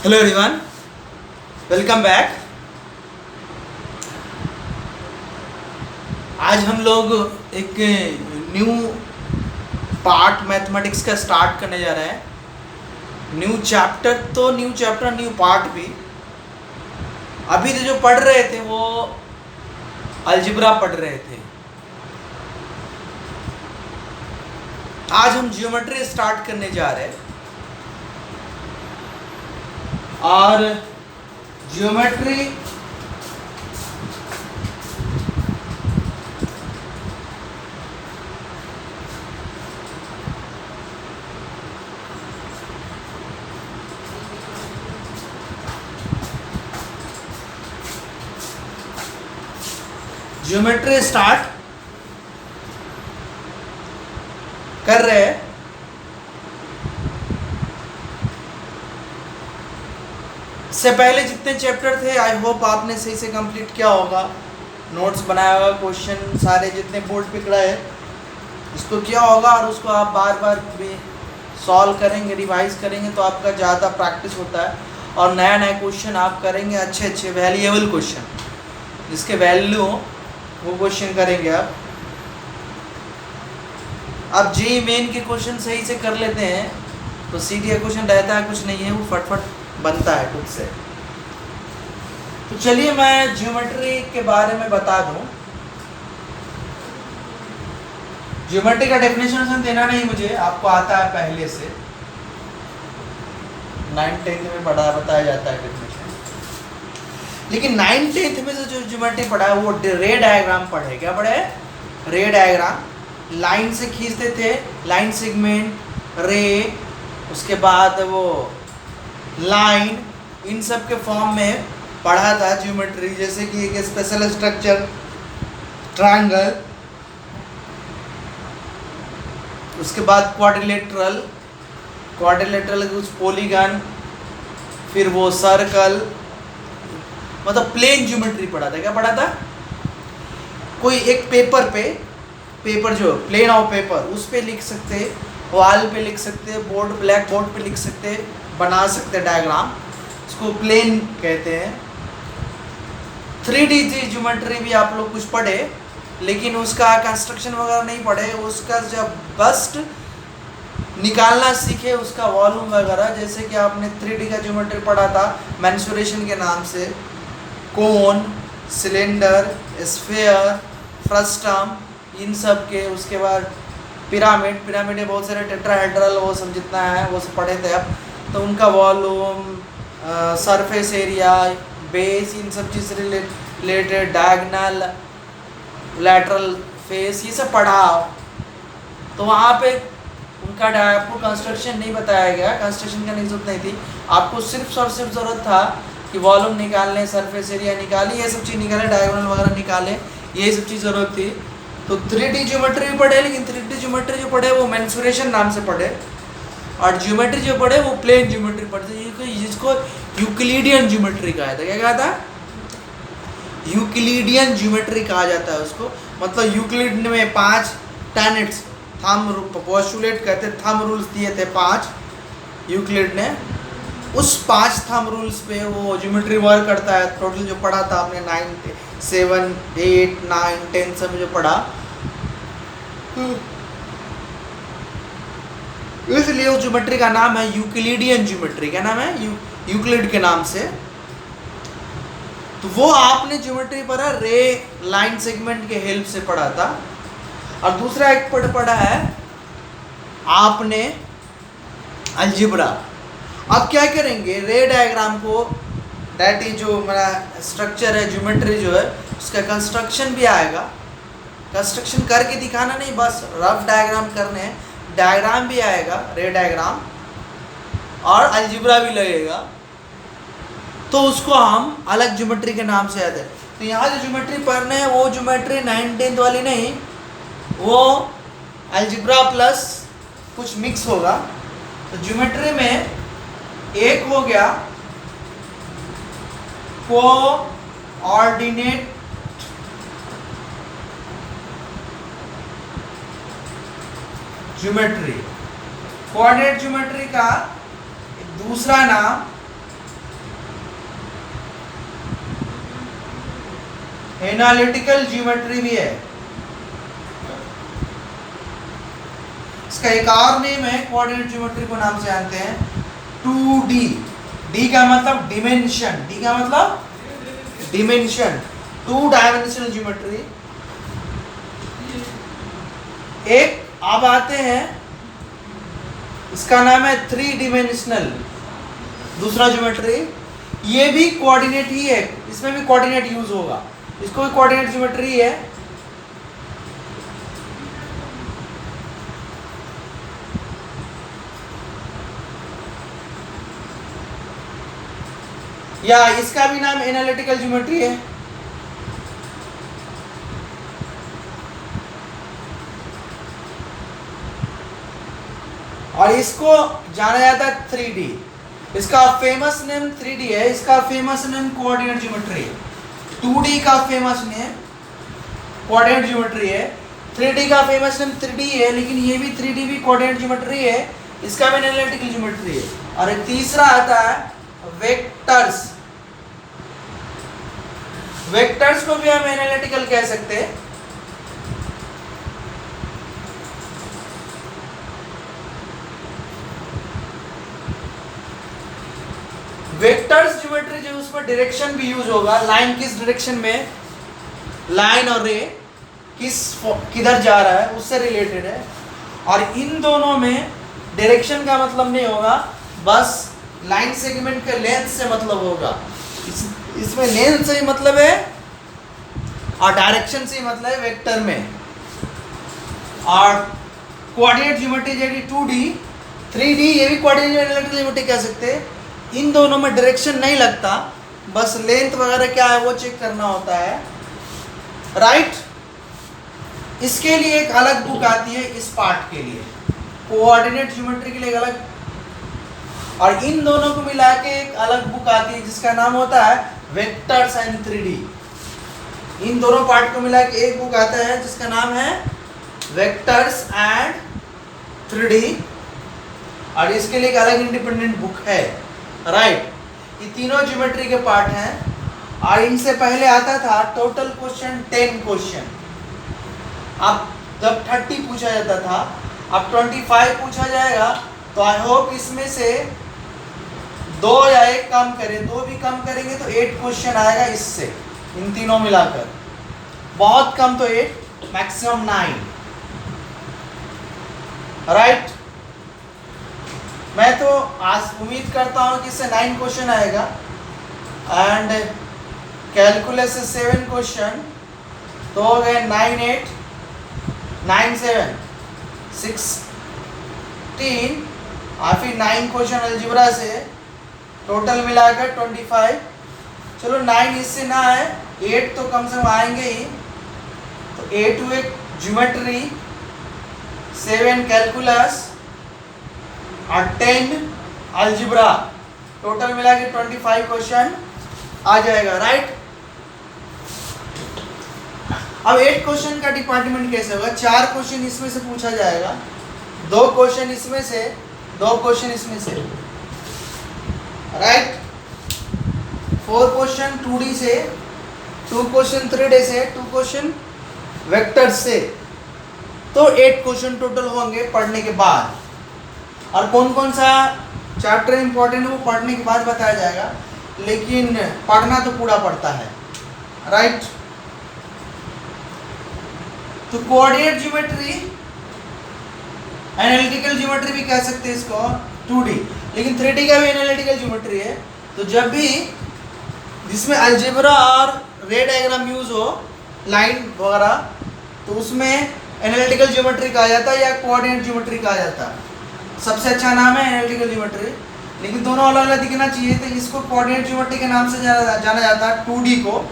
Hello everyone, welcome back. आज हम लोग एक न्यू पार्ट मैथमेटिक्स का स्टार्ट करने जा रहे हैं। न्यू चैप्टर न्यू पार्ट भी। अभी तो जो पढ़ रहे थे वो अलजेब्रा पढ़ रहे थे। आज हम ज्योमेट्री स्टार्ट करने जा रहे हैं और ज्योमेट्री स्टार्ट कर रहे हैं। इससे पहले जितने चैप्टर थे आई होप आपने सही से कंप्लीट किया होगा, नोट्स बनाया होगा, क्वेश्चन सारे जितने बोर्ड पे पड़ा है इसको किया होगा और उसको आप बार बार भी सॉल्व करेंगे, रिवाइज करेंगे तो आपका ज़्यादा प्रैक्टिस होता है और नया नया क्वेश्चन आप करेंगे। अच्छे वैल्यूएबल क्वेश्चन जिसके वैल्यू हो वो क्वेश्चन करेंगे आप। अब जेईई मेन के क्वेश्चन सही से कर लेते हैं तो सीधे क्वेश्चन रहता है, कुछ नहीं है, वो फटफट बनता है खुद से। तो चलिए मैं ज्योमेट्री के बारे में बता दूं। ज्योमेट्री का डेफिनेशन देना नहीं मुझे, आपको आता है पहले से, 9th-10th में बताया जाता है डेफिनेशन। लेकिन 9th-10th में जो ज्योमेट्री पढ़ा है वो रे डायग्राम पढ़े। क्या पढ़े? रे डायग्राम। लाइन से खींचते थे, लाइन सेगमेंट, रे, उसके बाद वो लाइन, इन सब के फॉर्म में पढ़ा था ज्योमेट्री। जैसे कि एक स्पेशल स्ट्रक्चर ट्रायंगल, उसके बाद क्वाड्रिलेटरल कुछ पॉलीगन, फिर वो सर्कल, मतलब प्लेन ज्योमेट्री पढ़ा था। क्या पढ़ा था? कोई एक पेपर जो प्लेन ऑफ पेपर उस पे लिख सकते, वॉल पे लिख सकते, ब्लैक बोर्ड पे लिख सकते, बना सकते डायग्राम, उसको प्लेन कहते हैं। 3D ज्योमेट्री भी आप लोग कुछ पढ़े लेकिन उसका कंस्ट्रक्शन वगैरह नहीं पढ़े। उसका जब बस्ट निकालना सीखे, उसका वॉल्यूम वगैरह, जैसे कि आपने 3D का ज्योमेट्री पढ़ा था मेंसुरेशन के नाम से, कोन, सिलेंडर, स्फीयर, फ्रस्टम, इन सब के। उसके बाद पिरामिड में बहुत सारे टेट्राहेड्रल, वो सब जितना है वो सब पढ़े थे आप। तो उनका वॉल्यूम, सरफेस एरिया, बेस, इन सब चीज़ से रिलेटेड, डायगोनल, लैटरल फेस, ये सब पढ़ा। तो वहाँ पे उनका आपको कंस्ट्रक्शन नहीं बताया गया, कंस्ट्रक्शन करने की जरूरत नहीं थी। आपको सिर्फ और सिर्फ ज़रूरत था कि वॉल्यूम निकालने, सरफेस एरिया निकाले, ये सब चीज़ निकाले, डायगोनल वगैरह निकाले, ये सब चीज़ ज़रूरत थी। तो 3D ज्योमेट्री भी पढ़े, लेकिन 3D ज्योमेट्री जो पढ़े वो मेंसुरेशन नाम से पढ़े, और ज्योमेट्री जो पढ़े वो प्लेन ज्योमेट्री पढ़ते, जिसको यूक्लिडियन ज्योमेट्री कहा था। क्या कहा था? यूक्लिडियन ज्योमेट्री कहा जाता है उसको। मतलब यूक्लिड में 5 टेनेट्स, थंब पोस्टुलेट कहते, थंब रूल्स दिए थे 5 यूक्लिड ने। उस 5 थंब रूल्स पे वो ज्योमेट्री वर्क करता है। टोटल जो पढ़ा था आपने 9, 7, 8, 9, 10 सब जो पढ़ा, इसलिए उस ज्योमेट्री का नाम है यूक्लिडियन ज्योमेट्री। क्या नाम है? यूक्लिड के नाम से। तो वो आपने ज्योमेट्री पढ़ा, रे लाइन सेगमेंट के हेल्प से पढ़ा था। और दूसरा एक पढ़ा है आपने अलजेब्रा। अब क्या करेंगे, रे डायग्राम को, दैट इज जो मेरा स्ट्रक्चर है, ज्योमेट्री जो है उसका कंस्ट्रक्शन भी आएगा। कंस्ट्रक्शन करके दिखाना नहीं, बस रफ डायग्राम करने हैं, डायग्राम भी आएगा, रे डायग्राम, और अलजेब्रा भी लगेगा। तो उसको हम अलग ज्योमेट्री के नाम से याद है। तो यहाँ जो ज्योमेट्री पढ़ने हैं वो ज्योमेट्री 9th-10th वाली नहीं, वो अलजेब्रा प्लस कुछ मिक्स होगा। तो ज्योमेट्री में एक हो गया कोऑर्डिनेट ज्योमेट्री। कोऑर्डिनेट ज्योमेट्री का दूसरा नाम एनालिटिकल ज्योमेट्री भी है। इसका एक और नेम है कोऑर्डिनेट ज्योमेट्री को नाम से जानते हैं 2D। डी का मतलब डिमेंशन, डी का मतलब डिमेंशन, 2 डायमेंशनल ज्योमेट्री। एक अब आते हैं, इसका नाम है 3 डिमेंशनल दूसरा ज्योमेट्री। ये भी कोऑर्डिनेट ही है, इसमें भी कोऑर्डिनेट यूज होगा, इसको भी कोऑर्डिनेट ज्योमेट्री है। या इसका भी नाम एनालिटिकल ज्योमेट्री है। और इसको जाना जाता है 3D। इसका फेमस नेम 3D है, इसका फेमस नेम कोऑर्डिनेट ज्योमेट्री है। 2D का फेमस नेम कोऑर्डिनेट ज्योमेट्री है, 3D का फेमस नेम 3D है, लेकिन ये भी 3D भी कोऑर्डिनेट ज्योमेट्री है, इसका भी एनालिटिकल ज्योमेट्री है। और एक तीसरा आता है वेक्टर्स। वेक्टर्स को भी हम एनालिटिकल कह सकते हैं। वेक्टर्स ज्योमेट्री जो उसमें डायरेक्शन भी यूज होगा, लाइन किस डायरेक्शन में, लाइन और रे किधर जा रहा है उससे रिलेटेड है। और इन दोनों में डायरेक्शन का मतलब नहीं होगा, बस लाइन सेगमेंट के लेंथ से मतलब होगा। इसमें लेंथ से ही मतलब है और डायरेक्शन से ही मतलब है वेक्टर में। और कोऑर्डिनेट ज्योमेट्री जैसे 2D 3D ये भी कोऑर्डिनेट एनालिटिकल ज्योमेट्री कह सकते हैं। इन दोनों में डायरेक्शन नहीं लगता, बस लेंथ वगैरह क्या है वो चेक करना होता है, राइट। इसके लिए एक अलग बुक आती है इस पार्ट के लिए, कोऑर्डिनेट ज्योमेट्री के लिए एक अलग, और इन दोनों को मिला के एक अलग बुक आती है जिसका नाम होता है वेक्टर्स एंड 3D। इन दोनों पार्ट को मिला के एक बुक आता है जिसका नाम है वेक्टर्स एंड 3D, और इसके लिए एक अलग इंडिपेंडेंट बुक है, राइट। ये तीनों ज्योमेट्री के पार्ट हैं। और इनसे पहले आता था टोटल क्वेश्चन 10 क्वेश्चन। अब जब 30 पूछा जाता था, अब 25 पूछा जाएगा। तो आई होप इसमें से 2 या 1 कम करें, 2 भी कम करेंगे तो 8 क्वेश्चन आएगा इससे, इन तीनों मिलाकर। बहुत कम तो 8, मैक्सिमम 9, राइट। मैं तो आज उम्मीद करता हूँ कि इससे 9 क्वेश्चन आएगा, एंड कैलकुलस से 7 क्वेश्चन, तो हो गए 9 8 9 7 16, और फिर 9 क्वेश्चन अलजेब्रा से, टोटल मिलाकर 25। चलो 9 इससे ना आए, 8 तो कम से कम आएंगे ही। तो 8 हुए ज्योमेट्री, 7 कैलकुलस और 10 अलजेब्रा, टोटल मिला के 25 क्वेश्चन आ जाएगा, राइट। अब 8 क्वेश्चन का डिपार्टमेंट कैसे होगा? 4 क्वेश्चन इसमें से पूछा जाएगा, 2 क्वेश्चन इसमें से, 2 क्वेश्चन इसमें से, राइट। 4 क्वेश्चन 2D से, 2 क्वेश्चन 3D से, 2 क्वेश्चन वेक्टर से, तो 8 क्वेश्चन टोटल होंगे पढ़ने के बाद। और कौन कौन सा चैप्टर इंपॉर्टेंट है वो पढ़ने के बाद बताया जाएगा, लेकिन पढ़ना तो पूरा पड़ता है, राइट। तो कोऑर्डिनेट ज्योमेट्री, एनालिटिकल ज्योमेट्री भी कह सकते हैं इसको, 2D, लेकिन 3D का भी एनालिटिकल ज्योमेट्री है। तो जब भी जिसमें अलजेब्रा और रे डायग्राम यूज हो, लाइन वगैरह, तो उसमें एनालिटिकल ज्योमेट्री कहा जाता है या कोऑर्डिनेट ज्योमेट्री कहा जाता है। सबसे अच्छा नाम है एनालिटिकल ज्योमेट्री, लेकिन दोनों अलग अलग दिखना चाहिए, तो इसको कोऑर्डिनेट ज्योमेट्री के नाम से जाना जाता है। 2D को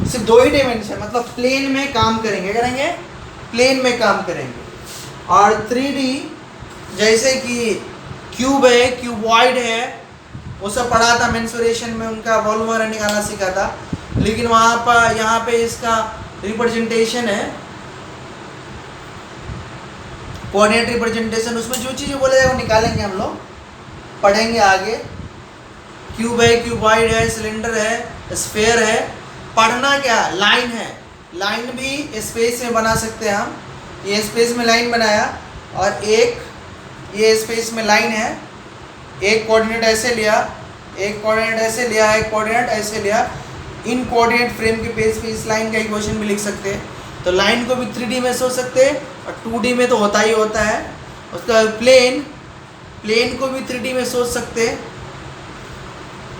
सिर्फ 2 ही डायमेंशन, मतलब प्लेन में काम करेंगे, प्लेन में काम करेंगे। और 3D जैसे कि क्यूब है, क्यूबॉइड है, वो सब पढ़ा था मेंसुरेशन में, उनका वॉल्यूम वगैरह निकालना सीखा था, लेकिन वहाँ पर यहाँ पे इसका रिप्रेजेंटेशन है, कोऑर्डिनेट रिप्रेजेंटेशन। उसमें जो चीज़ें बोले जाए वो निकालेंगे हम लोग, पढ़ेंगे आगे। क्यूब है, क्यूबॉइड है, सिलेंडर है, स्फेयर है, पढ़ना क्या लाइन है, लाइन भी स्पेस में बना सकते हैं हम। ये स्पेस में लाइन बनाया और एक ये स्पेस में लाइन है, एक कोऑर्डिनेट ऐसे लिया, एक कोऑर्डिनेट ऐसे लिया, एक कोऑर्डिनेट ऐसे लिया। इन कोऑर्डिनेट फ्रेम के बेस पे इस लाइन का इक्वेशन भी लिख सकते हैं। तो लाइन को भी 3D में सोच सकते हैं और 2D में तो होता ही होता है। उसका प्लेन को भी 3D में सोच सकते हैं।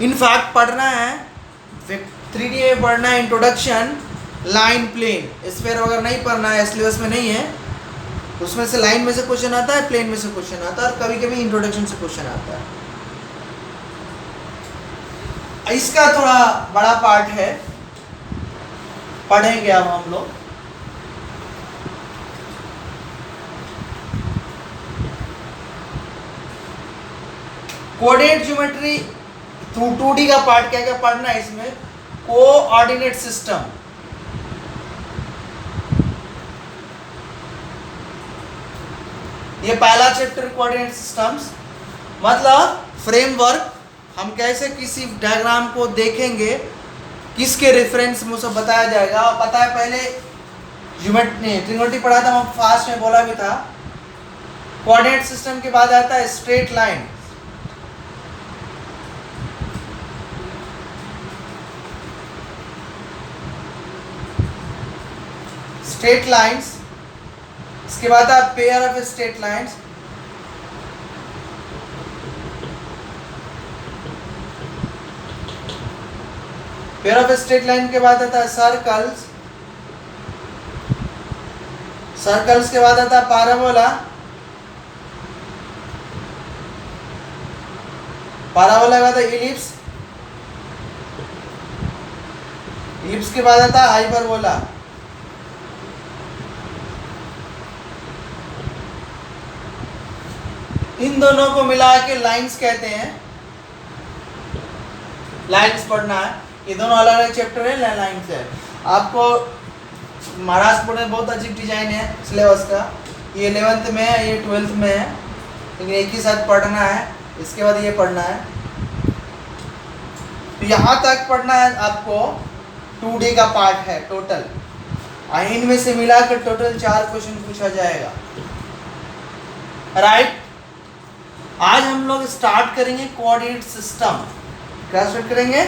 इनफैक्ट पढ़ना है 3D में पढ़ना है इंट्रोडक्शन, लाइन, प्लेन, स्फीयर वगैरह नहीं पढ़ना है, सिलेबस में नहीं है। उसमें से लाइन में से क्वेश्चन आता है, प्लेन में से क्वेश्चन आता है और कभी कभी इंट्रोडक्शन से क्वेश्चन आता है। इसका थोड़ा बड़ा पार्ट है, पढ़ेंगे अब हम लोग। कोऑर्डिनेट ज्योमेट्री 2D का पार्ट क्या क्या पढ़ना है इसमें? कोऑर्डिनेट सिस्टम, ये पहला चैप्टर कोऑर्डिनेट सिस्टम्स, मतलब फ्रेमवर्क। हम कैसे किसी डायग्राम को देखेंगे, किसके रेफरेंस में सब बताया जाएगा। और पता है पहले ट्रिग्नोमेट्री पढ़ा था, हम फास्ट में बोला भी था। कोऑर्डिनेट सिस्टम के बाद आता है स्ट्रेट लाइन, स्ट्रेट लाइंस। इसके बाद आता है pair of straight lines, pair of straight line के बाद आता है सर्कल्स, सर्कल्स के बाद आता है पैराबोला, पैराबोला के बाद इलिप्स, इलिप्स के बाद आता है हाइपरबोला। इन दोनों को मिला के लाइंस कहते हैं। लाइंस पढ़ना है, ये दोनों अलग अलग चैप्टर है, लाइंस है। आपको महाराष्ट्र बोर्ड में बहुत अजीब डिजाइन है सिलेबस का, ये 11th में है, ये 12th में है, लेकिन एक ही साथ पढ़ना है। इसके बाद ये पढ़ना है, तो यहाँ तक पढ़ना है आपको। 2D का पार्ट है टोटल, इनमें से मिलाकर टोटल 4 क्वेश्चन पूछा जाएगा, राइट। आज हम लोग स्टार्ट करेंगे कोऑर्डिनेट सिस्टम। क्या स्टार्ट करेंगे?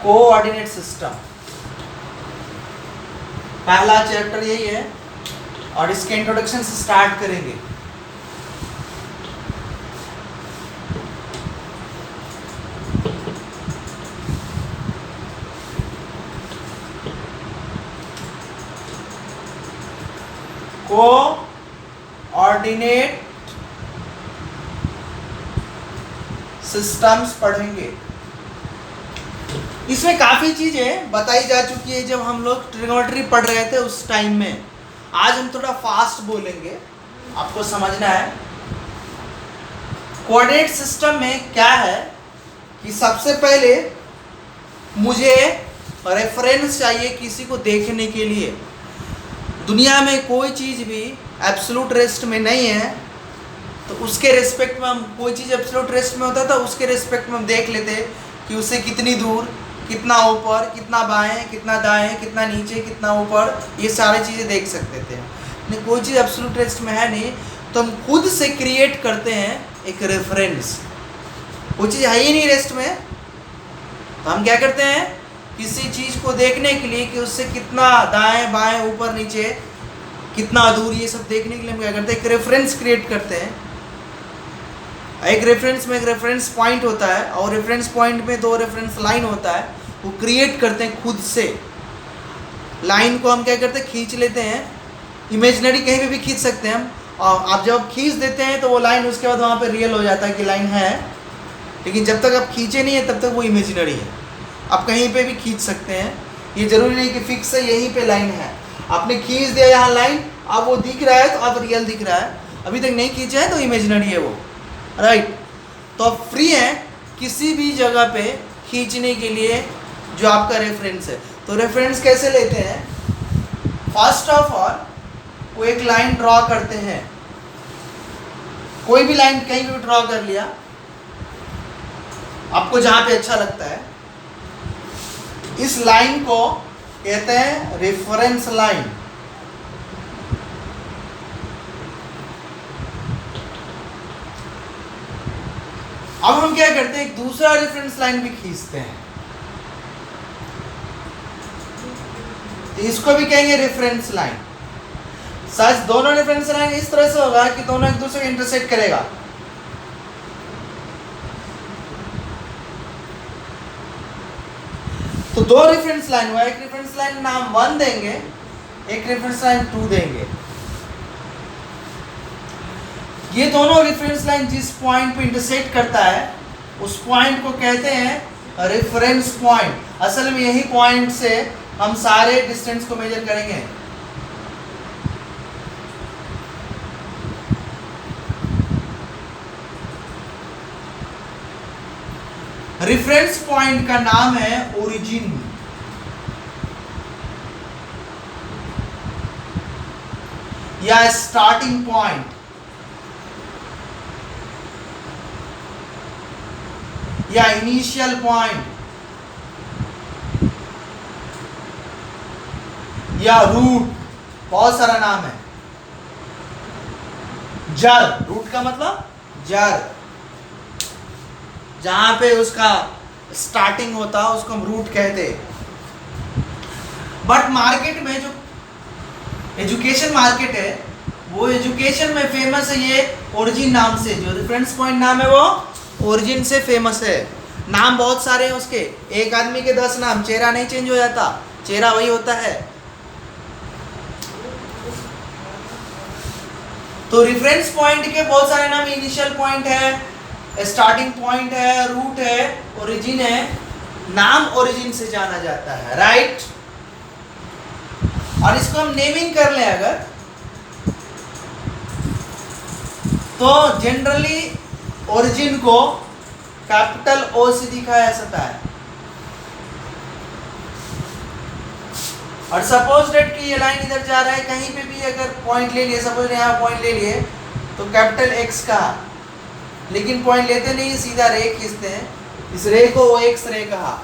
Coordinate system. पहला चैप्टर यही है और इसके इंट्रोडक्शन से स्टार्ट करेंगे। कोऑर्डिनेट सिस्टम्स पढ़ेंगे। इसमें काफ़ी चीज़ें बताई जा चुकी है जब हम लोग ट्रिग्नोमेट्री पढ़ रहे थे उस टाइम में। आज हम थोड़ा फास्ट बोलेंगे, आपको समझना है। कोऑर्डिनेट सिस्टम में क्या है कि सबसे पहले मुझे रेफरेंस चाहिए किसी को देखने के लिए। दुनिया में कोई चीज़ भी एब्सोल्यूट रेस्ट में नहीं है, तो उसके रिस्पेक्ट में हम, कोई चीज़ एब्सोल्यूट रेस्ट में होता था उसके रिस्पेक्ट में हम देख लेते कि उससे कितनी दूर, कितना ऊपर, कितना बाएं, कितना दाएं, कितना नीचे, कितना ऊपर, ये सारी चीज़ें देख सकते थे। नहीं, कोई चीज़ एब्सोल्यूट रेस्ट में है नहीं, तो हम खुद से क्रिएट करते हैं एक रेफरेंस। कोई चीज़ है ही नहीं रेस्ट में, तो हम क्या करते हैं, किसी चीज़ को देखने के लिए कि उससे कितना दाएं बाएं, ऊपर नीचे, कितना दूर, ये सब देखने के लिए हम क्या करते हैं, एक रेफरेंस क्रिएट करते हैं। एक रेफरेंस में एक रेफरेंस पॉइंट होता है और रेफरेंस पॉइंट में 2 रेफरेंस लाइन होता है, वो क्रिएट करते हैं खुद से। लाइन को हम क्या करते हैं, खींच लेते हैं। इमेजिनरी कहीं पे भी खींच सकते हैं हम, और आप जब खींच देते हैं तो वो लाइन उसके बाद वहाँ पे रियल हो जाता है कि लाइन है, लेकिन जब तक आप खींचे नहीं है तब तक वो इमेजिनरी है। आप कहीं पे भी खींच सकते हैं, ये जरूरी नहीं कि फिक्स है यहीं पे लाइन है। आपने खींच दिया यहाँ लाइन, अब वो दिख रहा है तो अब रियल दिख रहा है, अभी तक नहीं खींचा है तो इमेजिनरी है वो, राइट। तो आप फ्री हैं किसी भी जगह पे खींचने के लिए जो आपका रेफरेंस है। तो रेफरेंस कैसे लेते हैं? फर्स्ट ऑफ ऑल वो एक लाइन ड्रॉ करते हैं, कोई भी लाइन कहीं भी ड्रॉ कर लिया आपको जहाँ पे अच्छा लगता है। इस लाइन को कहते हैं रेफरेंस लाइन। अब हम क्या करते हैं, एक दूसरा रेफरेंस लाइन भी खींचते हैं, तो इसको भी कहेंगे रेफरेंस लाइन। सच दोनों रेफरेंस लाइन इस तरह से होगा कि दोनों एक दूसरे को इंटरसेक्ट करेगा। तो दो रेफरेंस लाइन हुआ, एक रेफरेंस लाइन नाम 1 देंगे, एक रेफरेंस लाइन 2 देंगे। ये दोनों रेफरेंस लाइन जिस पॉइंट पे इंटरसेक्ट करता है उस पॉइंट को कहते हैं रेफरेंस पॉइंट। असल में यही पॉइंट से हम सारे डिस्टेंस को मेजर करेंगे। रेफरेंस पॉइंट का नाम है ओरिजिन। या स्टार्टिंग पॉइंट, या इनिशियल पॉइंट, या रूट, बहुत सारा नाम है। जड़, रूट का मतलब जड़, जहां पे उसका स्टार्टिंग होता है उसको हम रूट कहते। बट मार्केट में जो एजुकेशन मार्केट है वो एजुकेशन में फेमस है ये ओरिजिन नाम से। जो रेफरेंस पॉइंट नाम है वो ओरिजिन से फेमस है। नाम बहुत सारे हैं उसके, एक आदमी के 10 नाम, चेहरा नहीं चेंज हो जाता, चेहरा वही होता है। तो रेफरेंस पॉइंट के बहुत सारे नाम, इनिशियल पॉइंट है, स्टार्टिंग पॉइंट है, रूट है, ओरिजिन है। नाम ओरिजिन से जाना जाता है, राइट। और इसको हम नेमिंग कर लें अगर, तो जनरली ओरिजिन को कैपिटल ओ से दिखाया जाता है। और सपोज डेट कि ये लाइन इधर जा रहा है, कहीं पे भी अगर पॉइंट ले लिए, सपोज यहाँ पॉइंट ले लिए तो कैपिटल एक्स का, लेकिन पॉइंट लेते नहीं, सीधा रे खींचते हैं, इस रे को ओ एक्स रे कहा,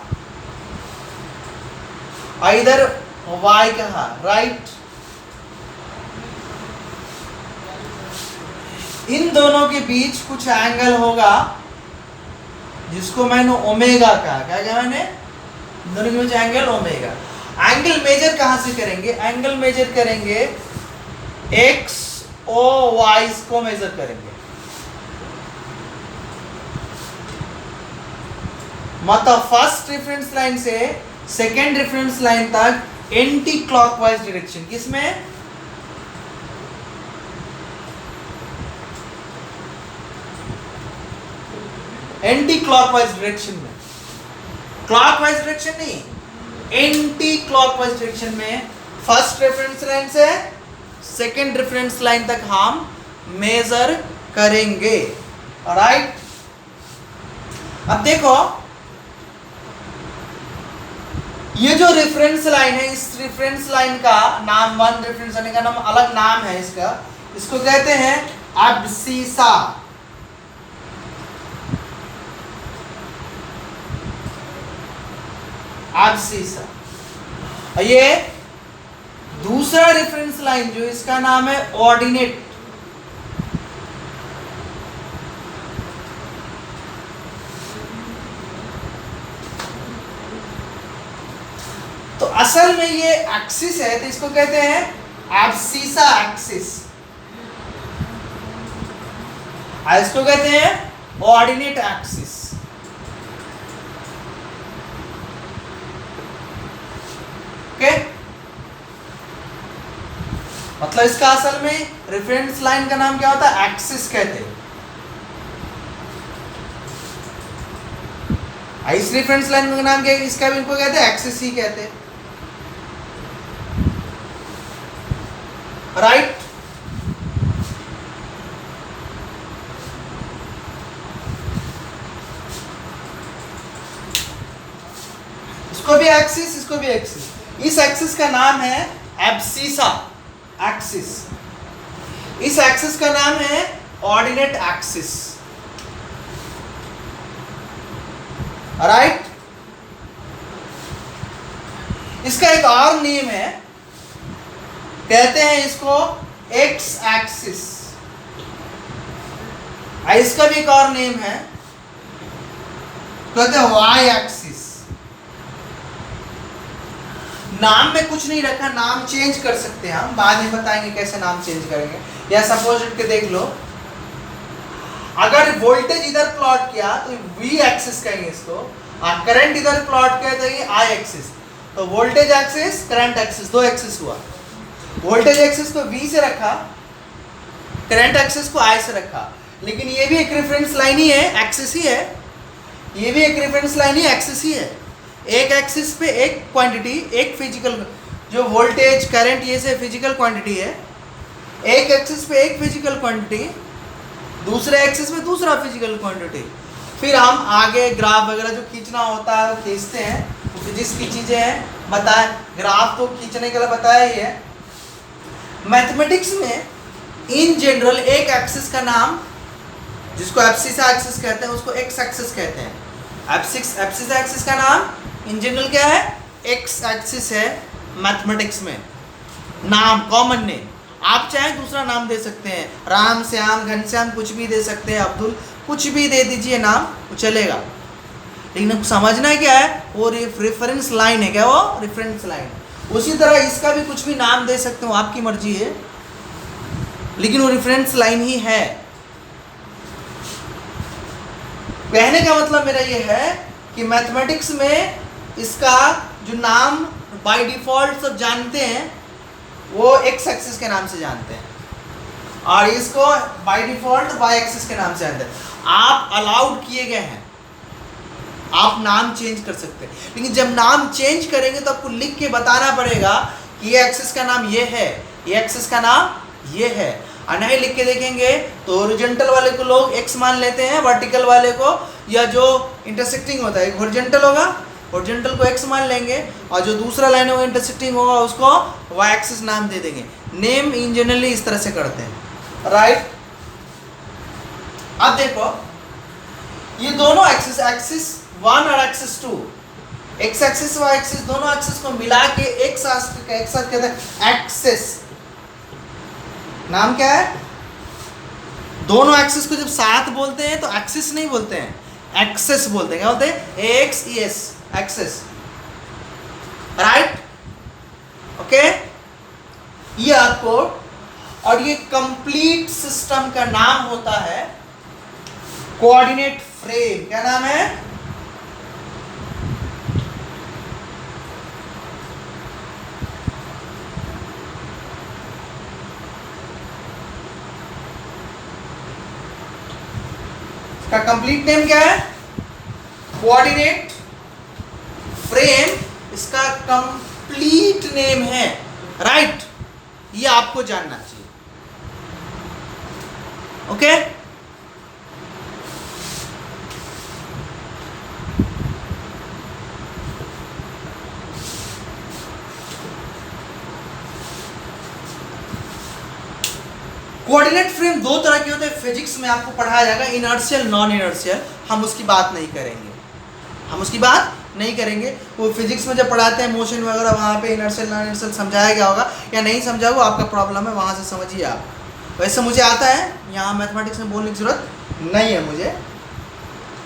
इधर वाई कहा, राइट। इन दोनों के बीच कुछ एंगल होगा जिसको मैंने ओमेगा कहा। क्या कहा मैंने? इन दोनों के बीच एंगल ओमेगा। एंगल मेजर कहां से करेंगे? एंगल मेजर करेंगे एक्स ओ वाई को मेजर करेंगे। मतलब फर्स्ट रेफरेंस लाइन से सेकेंड रेफरेंस लाइन तक एंटी क्लॉकवाइज डायरेक्शन। किसमें? एंटी क्लॉकवाइज डायरेक्शन में। क्लॉकवाइज डायरेक्शन नहीं, एंटी क्लॉकवाइज डायरेक्शन में फर्स्ट रेफरेंस लाइन से सेकेंड रेफरेंस लाइन तक हम मेजर करेंगे, राइट। अब देखो ये जो रेफरेंस लाइन है, इस रेफरेंस लाइन का नाम, वन रेफरेंस लाइन का नाम अलग नाम है इसका, इसको कहते हैं एब्सिसा। एब्सिसा। ये दूसरा रेफरेंस लाइन जो इसका नाम है ऑर्डिनेट। तो असल में ये एक्सिस है, तो इसको कहते हैं एब्सिसा एक्सिस, इसको कहते हैं ऑर्डिनेट एक्सिस। ओके, मतलब इसका असल में रेफरेंस लाइन का नाम क्या होता है? एक्सिस कहते हैं। इस रेफरेंस लाइन का नाम क्या है? इसका भी इनको कहते हैं एक्सिस ही कहते हैं, राइट। इसको भी एक्सिस, इसको भी एक्सिस। इस एक्सिस का नाम है एब्सिसा एक्सिस, इस एक्सिस का नाम है ऑर्डिनेट एक्सिस, राइट। इसका एक और नेम है, कहते हैं इसको एक्स एक्सिस। इसका भी एक और नेम है, कहते हैं वाई एक्सिस। नाम में कुछ नहीं रखा, नाम चेंज कर सकते हैं हम, बाद में बताएंगे कैसे नाम चेंज करेंगे। या सपोज के देख लो, अगर वोल्टेज इधर प्लॉट किया तो वी एक्सिस कहेंगे इसको, और करंट इधर प्लॉट किया तो ये आई एक्सिस। तो वोल्टेज एक्सिस, करंट एक्सिस, दो एक्सिस हुआ। वोल्टेज एक्सिस को वी से रखा, करंट एक्सिस को आई से रखा। लेकिन ये भी एक रेफरेंस लाइन ही है, एक्सिस ही है। ये भी एक रेफरेंस लाइन ही, एक्सिस ही है। एक एक्सिस पे एक क्वांटिटी, एक फिजिकल, जो वोल्टेज करंट ये से फिजिकल क्वांटिटी है, एक एक्सिस पे एक फिजिकल क्वांटिटी, दूसरे एक्सिस में दूसरा फिजिकल क्वांटिटी। फिर हम आगे ग्राफ वगैरह जो खींचना होता है वो खींचते हैं, तो फिजिक्स की चीज़ें हैं, बताए ग्राफ तो खींचने के लिए बताया ही है। मैथमेटिक्स में इन जनरल एक एक्सिस का नाम, जिसको एब्सिसा एक्सिस कहते हैं, उसको एक्स एक्सिस कहते हैं। एब्सिसा एक्सिस का नाम इन जनरल क्या है? एक्स एक्सिस है मैथमेटिक्स में। नाम कॉमन नेम, आप चाहे दूसरा नाम दे सकते हैं, राम श्याम घनश्याम कुछ भी दे सकते हैं, अब्दुल कुछ भी दे दीजिए नाम, वो चलेगा। लेकिन समझना क्या है, वो रेफरेंस लाइन है। क्या वो रेफरेंस लाइन? उसी तरह इसका भी कुछ भी नाम दे सकते हो, आपकी मर्जी है, लेकिन वो रेफरेंस लाइन ही है। कहने का मतलब मेरा ये है कि मैथमेटिक्स में इसका जो नाम बाय डिफॉल्ट सब जानते हैं वो एक्स एक्सिस के नाम से जानते हैं, और इसको बाय डिफॉल्ट वाई एक्सिस के नाम से जानते हैं। आप अलाउड किए गए हैं, आप नाम चेंज कर सकते हैं, लेकिन जब नाम चेंज करेंगे तो आपको लिख के बताना पड़ेगा कि ये एक्सिस का नाम ये है, ये एक्सिस का नाम ये है। और नहीं लिख के देखेंगे तो हॉरिजॉन्टल वाले को लोग एक्स मान लेते हैं, वर्टिकल वाले को, या जो इंटरसेक्टिंग होता है हॉरिजॉन्टल होगा, हॉरिजॉन्टल को एक्स मान लेंगे, और जो दूसरा लाइन होगा इंटरसेक्टिंग होगा उसको वाई एक्सिस नाम दे देंगे। नेम इन जनरली इस तरह से करते हैं, राइट। अब देखो ये दोनों एक्सिस, एक्सिस 1 और axis 2, x axis y axis दोनों एक्सिस को मिला के एक साथ कहते हैं एक्सिस। नाम क्या है? दोनों एक्सिस को जब साथ बोलते हैं तो एक्सिस नहीं बोलते हैं, एक्सेस बोलते हैं। क्या बोलते हैं? Axes, axes, right. Okay, ये आपको, और ये कंप्लीट सिस्टम का नाम होता है कोऑर्डिनेट फ्रेम। क्या नाम है? का कंप्लीट नेम क्या है? कोऑर्डिनेट फ्रेम इसका कंप्लीट नेम है, राइट। ये आपको जानना चाहिए, ओके। कोऑर्डिनेट फ्रेम दो तरह के होते हैं, फिजिक्स में आपको पढ़ाया जाएगा, इनर्शियल, नॉन इनर्शियल। हम उसकी बात नहीं करेंगे, हम उसकी बात नहीं करेंगे। वो फिजिक्स में जब पढ़ाते हैं मोशन वगैरह, वहाँ पे इनर्शियल नॉन इनर्शियल समझाया गया होगा, या नहीं समझा होगा आपका प्रॉब्लम है, वहाँ से समझिए आप। वैसे मुझे आता है, यहाँ मैथमेटिक्स में बोलने की जरूरत नहीं है मुझे।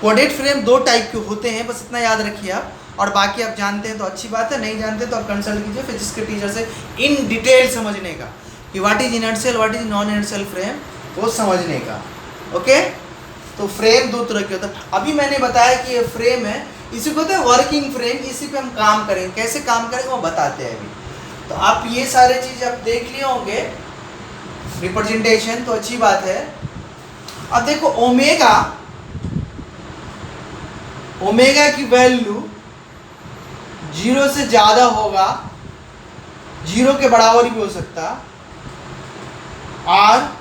कोऑर्डिनेट फ्रेम दो टाइप के होते हैं, बस इतना याद रखिए आप, और बाकी आप जानते हैं तो अच्छी बात है, नहीं जानते तो आप कंसल्ट कीजिए फिजिक्स के टीचर से इन डिटेल समझने का, कि what is inertial, what is non inertial frame, वो समझने का, ओके। तो फ्रेम दो तरह के होता है। अभी मैंने बताया कि ये फ्रेम है, इसी को होता है वर्किंग फ्रेम, इसी पे हम काम करेंगे, कैसे काम करेंगे वो बताते हैं अभी। तो आप ये सारे चीज़ आप देख लिए होंगे, रिप्रेजेंटेशन, तो अच्छी बात है। अब देखो ओमेगा, ओमेगा की वैल्यू 0 से ज़्यादा होगा, 0 के बराबर भी हो सकता, और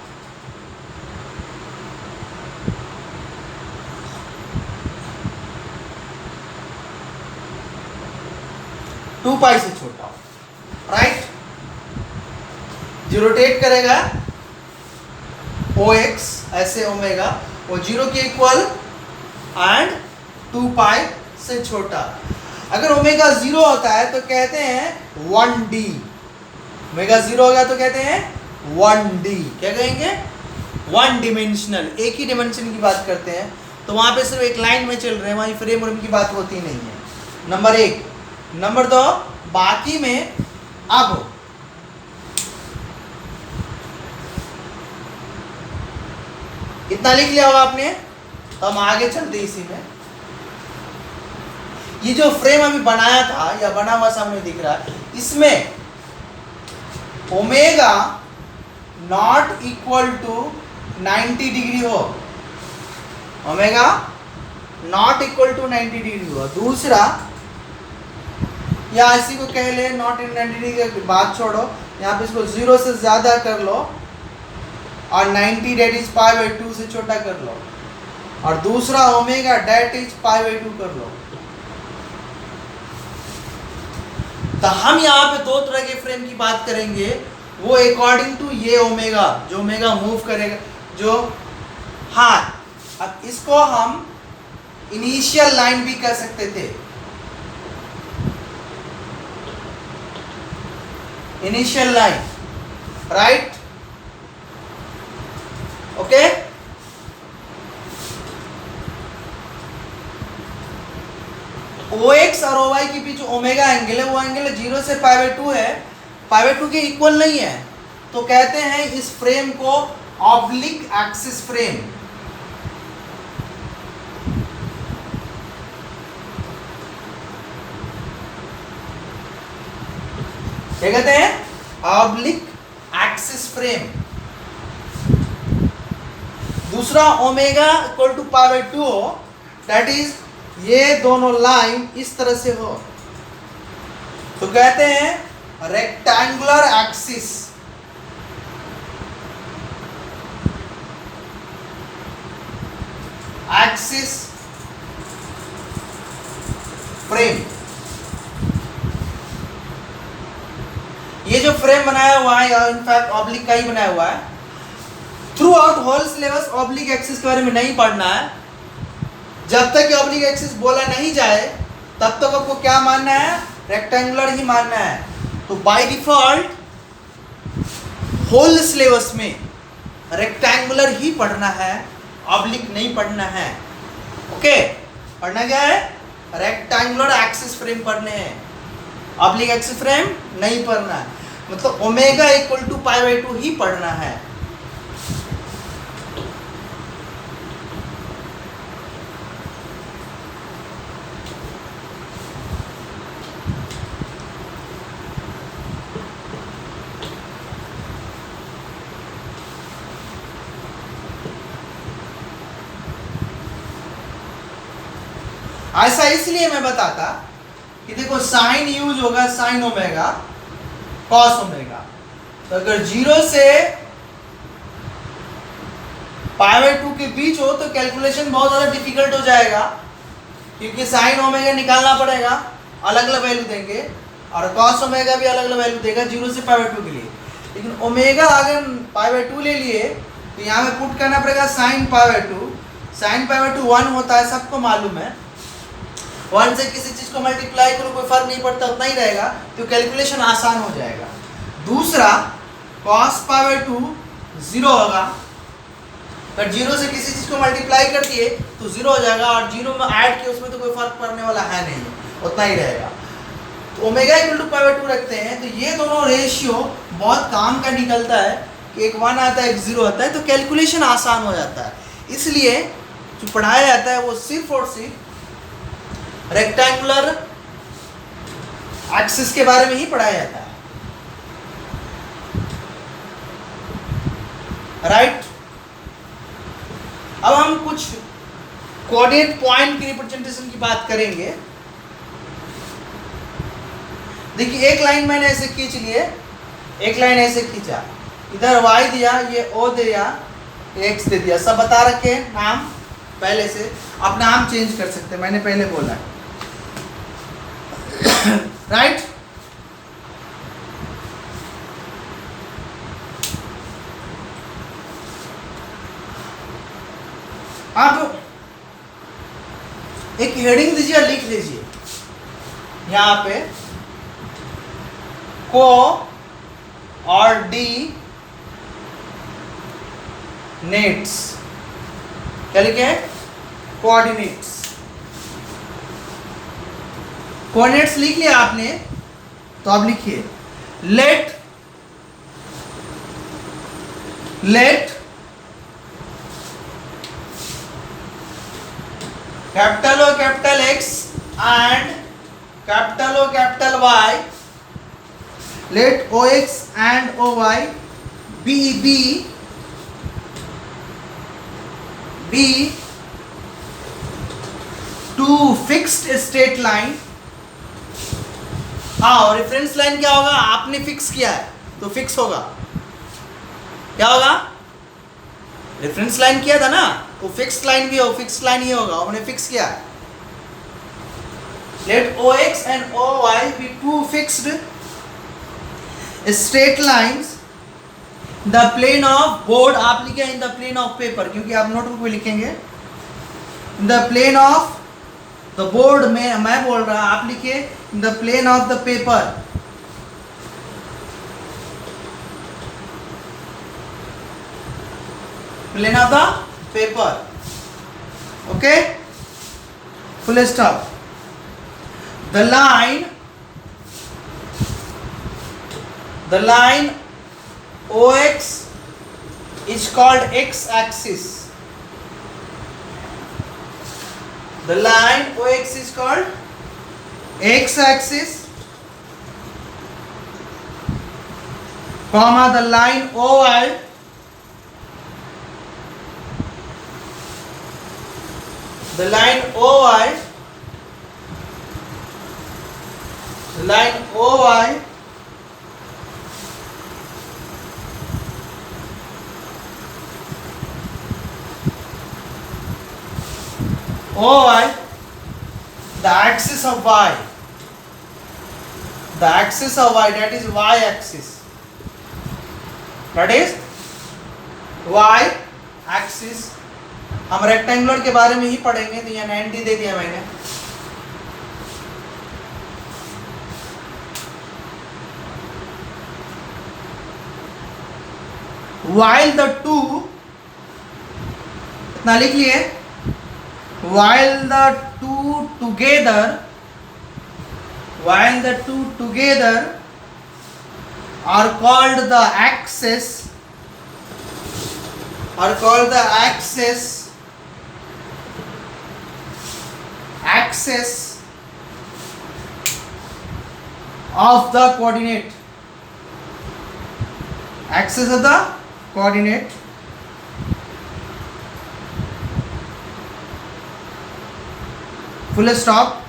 टू पाई से छोटा हो, राइट। जो रोटेट करेगा OX ऐसे ओमेगा, वो 0 के इक्वल एंड 2 पाई से छोटा। अगर ओमेगा 0 होता है तो कहते हैं 1D, ओमेगा 0 होगा तो कहते हैं 1D, क्या कहेंगे? 1 डिमेंशनल, एक ही डिमेंशन की बात करते हैं, तो वहां पे सिर्फ एक लाइन में चल रहे हैं, वहीं फ्रेम की बात होती नहीं है। नंबर 1। नंबर 2, बाकी में अब इतना लिख लिया होगा आपने, तो हम आगे चलते इसी में। ये जो फ्रेम अभी बनाया था या बना हुआ सामने दिख रहा है, इसमें omega not equal to 90 degree हो, omega not equal to 90 degree हो। दूसरा, या इसी को कह ले नॉट इन 90 डिग्री की बात छोड़ो, यहाँ पे इसको 0 से ज्यादा कर लो और 90 डेट इज π/2 से छोटा कर लो, और दूसरा ओमेगा डेट इज π/2 कर लो। तो हम यहाँ पे दो तरह के फ्रेम की बात करेंगे, वो अकॉर्डिंग टू ये ओमेगा, जो ओमेगा मूव करेगा, जो हाँ, अब इसको हम इनिशियल लाइन भी कह सकते थे, initial line, right? Okay, OX और OY के बीच ओमेगा एंगल है, वो एंगल 0 से π/2 है, π/2 के इक्वल नहीं है, तो कहते हैं इस फ्रेम को ऑब्लिक एक्सिस फ्रेम। क्या कहते हैं? Oblique axis frame. दूसरा, ओमेगा इक्वल टू π/2 हो, दैट इज ये दोनों लाइन इस तरह से हो, तो कहते हैं रेक्टेंगुलर एक्सिस, एक्सिस फ्रेम। ये जो फ्रेम बनाया हुआ है, या इनफैक्ट ऑब्लिक का ही बनाया हुआ है, throughout whole syllabus oblique axis के बारे में नहीं पढ़ना है। जब तक कि ऑब्लिक एक्सिस बोला नहीं जाए तब तक आपको क्या मानना है? रेक्टेंगुलर ही मानना है। तो बाय डिफॉल्ट होल सिलेबस में रेक्टेंगुलर ही पढ़ना है, ऑब्लिक नहीं पढ़ना है। ओके, पढ़ना क्या है? रेक्टेंगुलर एक्सिस फ्रेम पढ़ने हैं, ऑब्लिक एक्सिस फ्रेम नहीं पढ़ना है। मतलब ओमेगा इक्वल टू π/2 ही पढ़ना है। ऐसा इसलिए मैं बताता कि देखो साइन यूज होगा साइन ओमेगा कॉस ओमेगा, तो अगर 0 से π/2 के बीच हो तो कैलकुलेशन बहुत ज़्यादा डिफिकल्ट हो जाएगा, क्योंकि साइन ओमेगा निकालना पड़ेगा, अलग अलग वैल्यू देंगे, और कॉस ओमेगा भी अलग अलग वैल्यू देगा 0 से π/2 के लिए। लेकिन ओमेगा अगर π/2 ले लिए तो यहाँ में पुट करना पड़ेगा साइन π/2, साइन π/2 1 होता है, सबको मालूम है। 1 से किसी चीज को मल्टीप्लाई करो कोई फर्क नहीं पड़ता, उतना ही रहेगा, तो कैलकुलेशन आसान हो जाएगा। दूसरा, cos π/2 0 होगा, पर 0 से किसी चीज को मल्टीप्लाई कर दिए तो 0 हो जाएगा, और 0 में ऐड किए उसमें तो कोई फर्क पड़ने वाला है नहीं, उतना ही रहेगा। तो ओमेगा इक्वल टू π/2 रखते हैं, तो ये दोनों रेशियो बहुत काम का निकलता है कि एक 1 आता है एक 0 आता है, तो कैलकुलेशन आसान हो जाता है। इसलिए जो पढ़ाया जाता है वो सिर्फ और सिर्फ रेक्टेंगुलर एक्सिस के बारे में ही पढ़ाया जाता है, राइट? अब हम कुछ कोऑर्डिनेट पॉइंट की रिप्रेजेंटेशन की बात करेंगे। देखिए, एक लाइन मैंने ऐसे खींच लिए, एक लाइन ऐसे खींचा, इधर y दिया, ये o दिया, x दे दिया, सब बता रखे नाम पहले से। आप नाम चेंज कर सकते हैं, मैंने पहले बोला है, राइट? अब एक हेडिंग दीजिए, लिख लीजिए यहां पे को और डी नेट्स, क्या लिखे हैं? कोऑर्डिनेट्स। कोऑर्डिनेट्स लिख लिया आपने, तो आप लिखिए let capital O capital X and capital O capital Y, let OX and OY be two fixed straight line। हाँ, और रेफरेंस लाइन क्या होगा? आपने फिक्स किया है तो फिक्स होगा। क्या होगा? रेफरेंस लाइन किया था ना, तो फिक्स्ड लाइन भी हो, फिक्स्ड लाइन ही होगा, आपने फिक्स किया है। Let OX and OY be two fixed straight lines, the plane of board, आप लिखे in the plane of paper, क्योंकि आप नोटबुक में लिखेंगे in the plane of the board में मैं बोल रहा, आप लिखिए in the plane of the paper। plane of the paper, okay, full stop। the line OX is called X axis। the line OX is called X axis, comma the line OY the axis of Y, that is Y axis, Y axis। हम rectangular के बारे में ही पढ़ेंगे, तो यहाँ 90 दे दिया मैंने। while the two, इतना लिख लिए, while the two together are called the axis of the coordinate, full stop.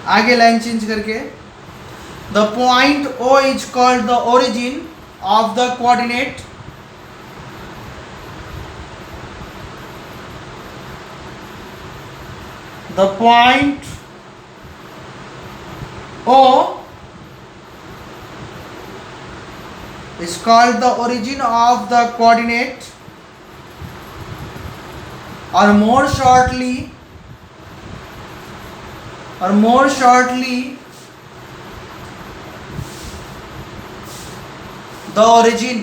आगे लाइन चेंज करके, the point O is called the origin of the coordinate, the point O is called the origin of the coordinate, or more shortly the origin,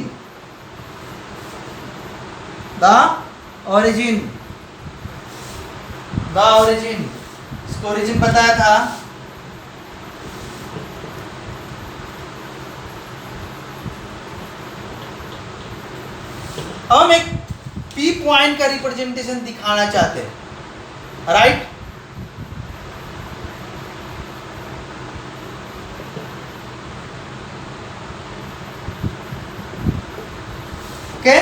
इसको origin बताया था। हम एक P point का representation दिखाना चाहते हैं, राइट? ओके,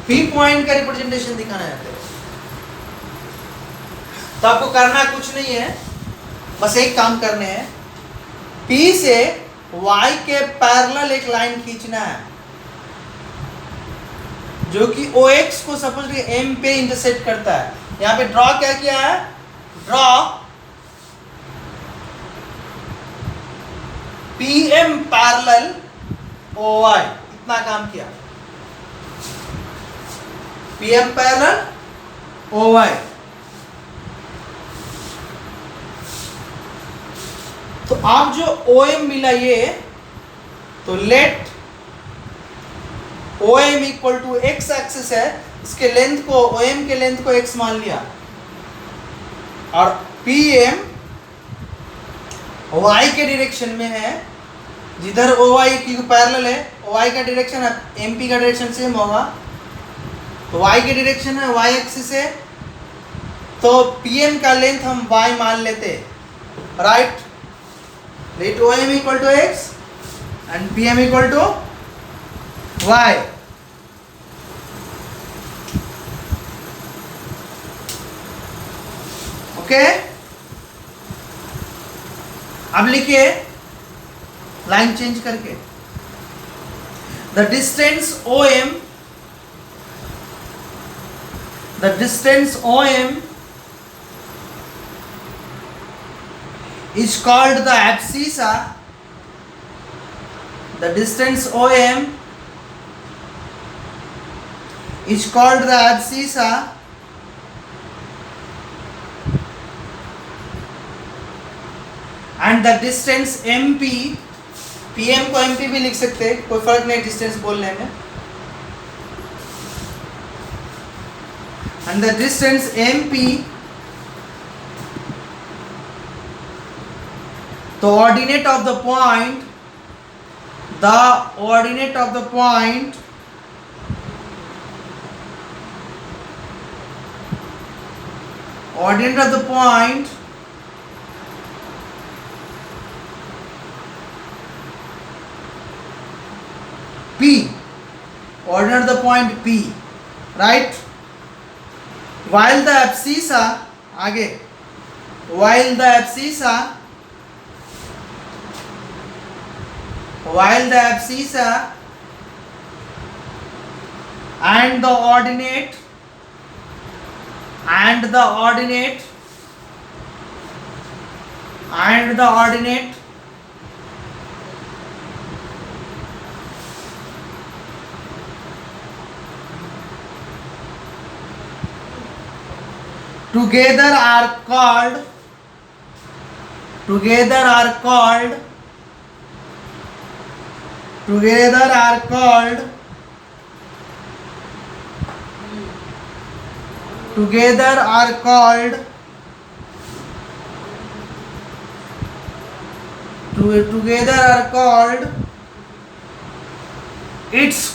पी पॉइंट का रिप्रेजेंटेशन दिखाना चाहते हैं, तो आपको करना कुछ नहीं है, बस एक काम करने हैं, P से Y के पैरेलल एक लाइन खींचना है, जो कि OX को सपोज M पे इंटरसेक्ट करता है। यहाँ पे ड्रॉ क्या किया है? ड्रॉ PM पैरेलल OY, इतना काम किया। PM पैरेलल OY, तो आप जो OM मिला ये, तो let OM equal to x axis है, इसके लेंथ को, OM के लेंथ को x मान लिया, और PM y के डायरेक्शन में है, जिधर OY की पैरेलल है, OY का डायरेक्शन MP का डायरेक्शन सेम होगा, तो y के डायरेक्शन है, y एक्सिस है, तो PM का लेंथ हम y मान लेते, right. Let OM equal to x and PM equal to y। Okay, अब लिखिए लाइन चेंज करके, the distance OM, the distance OM is called the abscissa. The distance OM is called the abscissa, and the distance MP, PM को MP भी लिख सकते हैं, कोई फर्क नहीं डिस्टेंस बोलने में, and the distance MP, the ordinate of the point, ordinate of the point P, ordinate of the point P, right? While the abscissa, आगे, while the abscissa and the ordinate together are called its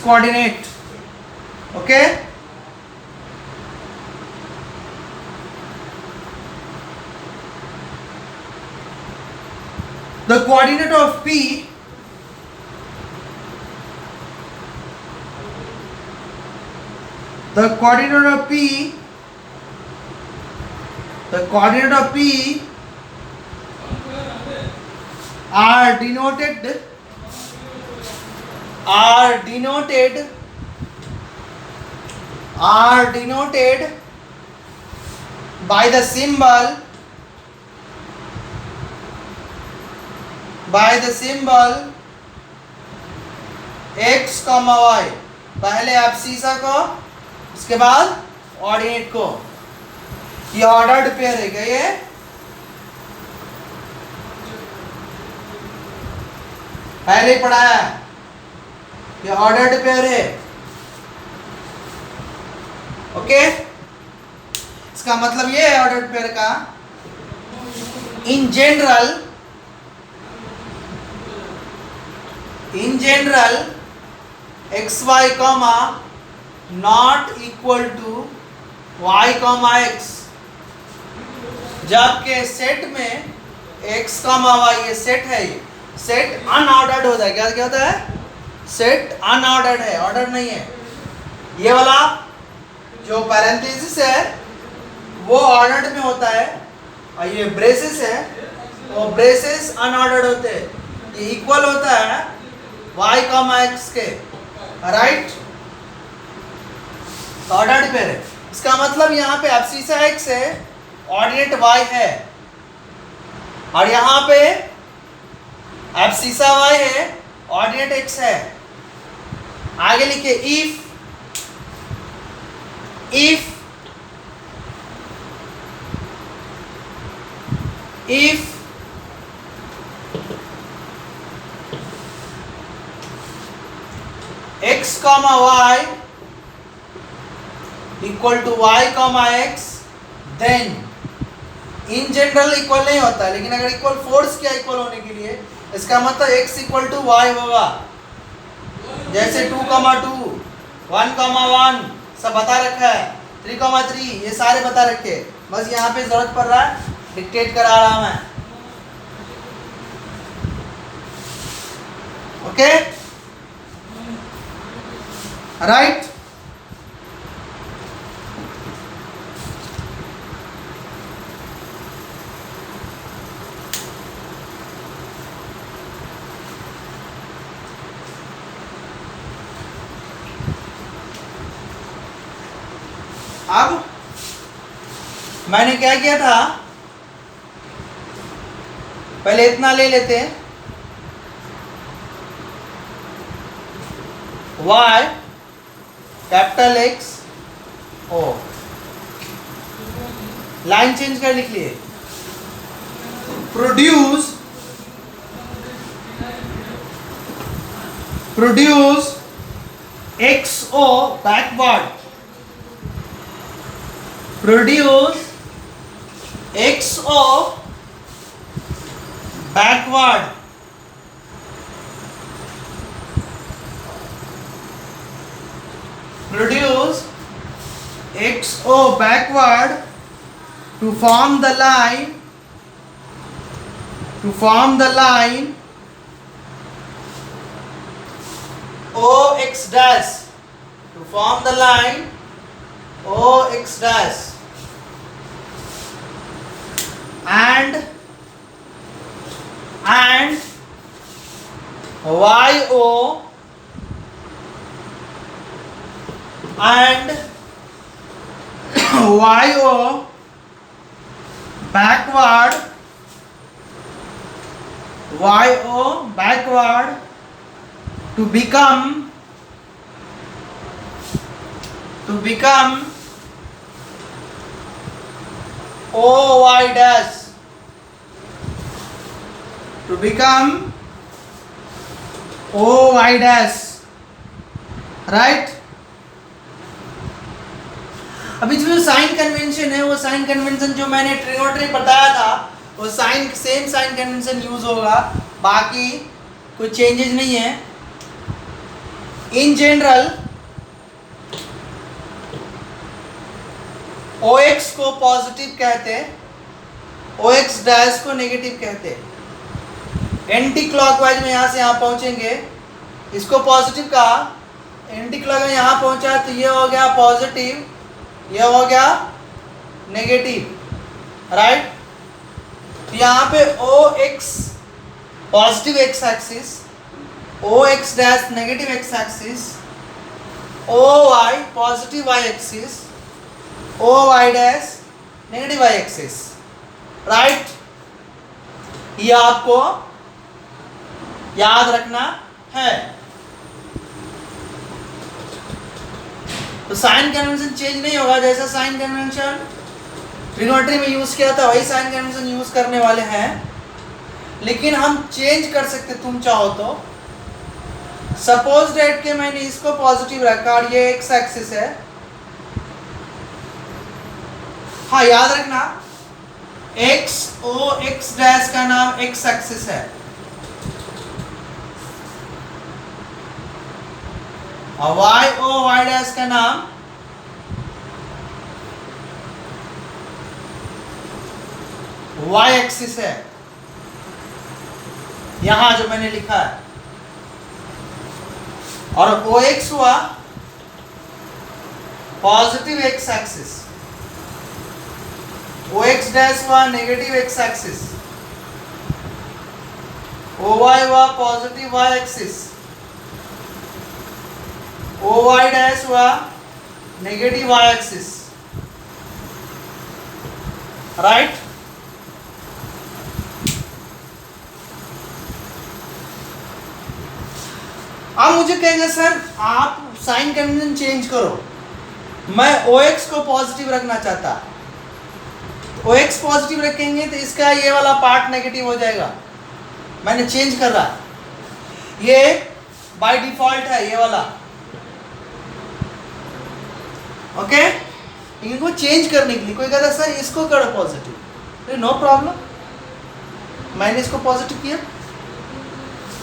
coordinate, okay. The coordinate of P are denoted by the symbol x, y, पहले abscissa को, उसके बाद ordinate को। ये ordered pair है क्या? ये पहले ही पढ़ा है, ये ऑर्डर्ड पेयर है, ओके। इसका मतलब ये है ऑर्डर्ड पेयर का, in general xy comma not equal to y comma x, जबकि सेट में x comma y ये सेट है, ये सेट अनऑर्डर्ड होता है। क्या होता है? सेट अनऑर्डर्ड है, ऑर्डर नहीं है। ये वाला जो पैरेंथेसिस है वो ऑर्डर्ड में होता है, और ये ब्रेसेस है वो ब्रेसेस अनऑर्डर्ड होते हैं। ये इक्वल होता है y comma x के, राइट? ऑर्डर्ड पेयर है। इसका मतलब यहाँ पे एब्सिसा x है, ऑर्डिनेट y है, और यहाँ पे एब्सिसा y है, ऑर्डिनेट x है। आगे लिखिए if x comma y equal to y comma x, then in general equal नहीं होता, लेकिन अगर इक्वल फोर्स किया इक्वल होने के लिए, इसका मतलब x इक्वल टू y होगा। जैसे 2,2, 1,1 सब बता रखा है, 3,3 ये सारे बता रखे, बस यहाँ पे जरूरत पड़ रहा है डिक्टेट करा रहा हूं मैं। Okay right. अब मैंने क्या किया था, पहले इतना ले लेते हैं, y कैपिटल X ओ, लाइन चेंज कर लिख लिए, produce XO backward, produce XO backward, produce XO backward to form the line OX dash, to form the line OX dash, and YO and YO backward to become OY dash, to become OY dash, right. अभी जो sign convention है, वो sign convention जो मैंने trigonometry बताया था, वो same sign convention use होगा, बाकी कोई चेंजेस नहीं है। इन जनरल OX को पॉजिटिव कहते, OX डैश को नेगेटिव कहते। एंटी क्लॉकवाइज में यहाँ से यहाँ पहुँचेंगे, इसको पॉजिटिव कहा, एंटी क्लॉकवाइज यहाँ पहुँचा तो ये हो गया पॉजिटिव, ये हो गया नेगेटिव, राइट। तो यहाँ पे OX positive x axis, OX dash negative x axis, OY positive Y axis, OY dash negative Y axis, right. ये आपको याद रखना है। तो साइन कन्वेंशन चेंज नहीं होगा, जैसा साइन कन्वेंशन ट्रिगोनोमेट्री में यूज किया था वही साइन कन्वेंशन यूज करने वाले हैं, लेकिन हम चेंज कर सकते तुम चाहो तो। सपोज डेट के मैंने इसको पॉजिटिव रखा और ये एक्स एक्सिस है, हाँ याद रखना एक्स ओ एक्स डैश का नाम एक्स एक्सिस है, और वाई ओ वाई डैश का नाम वाई एक्सिस है, यहां जो मैंने लिखा है। और ओ एक्स हुआ positive x axis, O X dash हुआ negative x axis, O Y हुआ positive Y axis, O Y dash हुआ नेगेटिव वाई एक्सिस, राइट। अब मुझे कहेंगे सर आप साइन कन्वेंशन चेंज करो, मैं OX को पॉजिटिव रखना चाहता, OX पॉजिटिव रखेंगे तो इसका ये वाला पार्ट नेगेटिव हो जाएगा, मैंने चेंज कर रहा, ये बाय डिफॉल्ट है ये वाला, ओके। इनको चेंज करने के लिए कोई कहता सर इसको करो पॉजिटिव, नो प्रॉब्लम, मैंने इसको पॉजिटिव किया,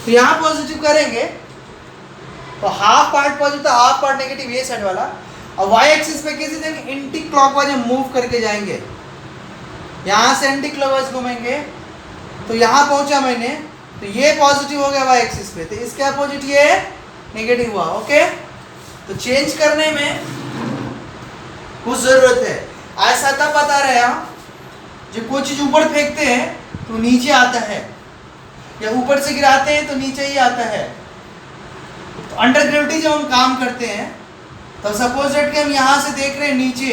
तो यहाँ पॉजिटिव करेंगे तो हाफ पार्ट पॉजिटिव था हाफ पार्ट नेगेटिव ये साइड वाला। अब वाई एक्सिस पे कैसे देंगे, एंटी क्लॉकवाइज मूव करके जाएंगे, यहाँ से एंटी क्लॉकवाइज घूमेंगे तो यहाँ पहुंचा मैंने, तो ये पॉजिटिव हो गया वाई एक्सिस पे, तो इसके अपोजिट ये नेगेटिव हुआ, ओके। तो चेंज करने में कुछ जरूरत है, ऐसा तब बता रहे हैं जब कोई चीज ऊपर फेंकते हैं तो नीचे आता है, या ऊपर से गिराते हैं तो नीचे ही आता है। तो अंडर ग्रेविटी जब हम काम करते हैं तो सपोज दैट कि हम यहां से देख रहे हैं नीचे,